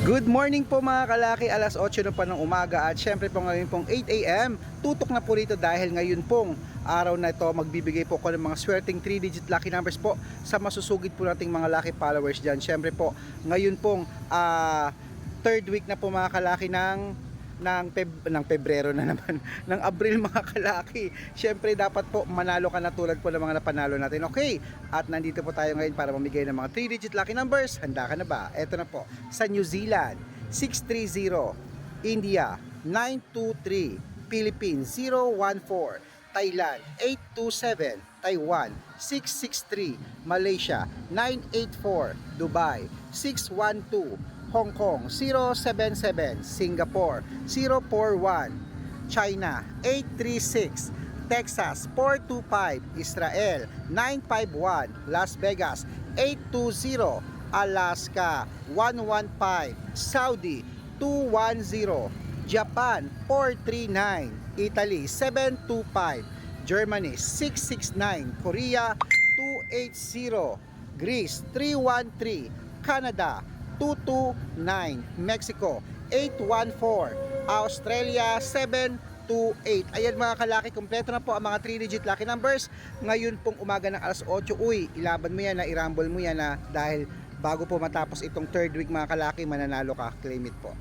Good morning po mga kalaki, alas 8 na pa ng umaga at syempre po ngayon pong 8 AM, tutok na po rito dahil ngayon pong araw na ito magbibigay po ko ng mga swerteng 3-digit lucky numbers po sa masusugid po nating mga lucky followers dyan. Syempre po ngayon pong third week na po mga kalaki ng Pebrero na naman, ng Abril mga kalaki. Syempre dapat po manalo ka na tulad po ng mga napanalo natin. Okay, at nandito po tayo ngayon para mamigay ng mga 3-digit lucky numbers. Handa ka na ba? Eto na po, sa New Zealand 630, India 923, Philippines 014, Thailand 827, Taiwan 663, Malaysia 984, Dubai 612, Hong Kong 077, Singapore 041, China 836, Texas 425, Israel 951, Las Vegas 820, Alaska 115, Saudi 210, Japan 439, Italy 725, Germany 669, Korea 280, Greece 313, Canada 229, Mexico 814, Australia 728. Ayan mga kalaki, kompleto na po ang mga 3-digit lucky numbers. Ngayon pong umaga ng alas 8, uy, ilaban mo yan na, i-rumble mo yan na, dahil bago po matapos itong third week mga kalaki, mananalo ka, claim it po.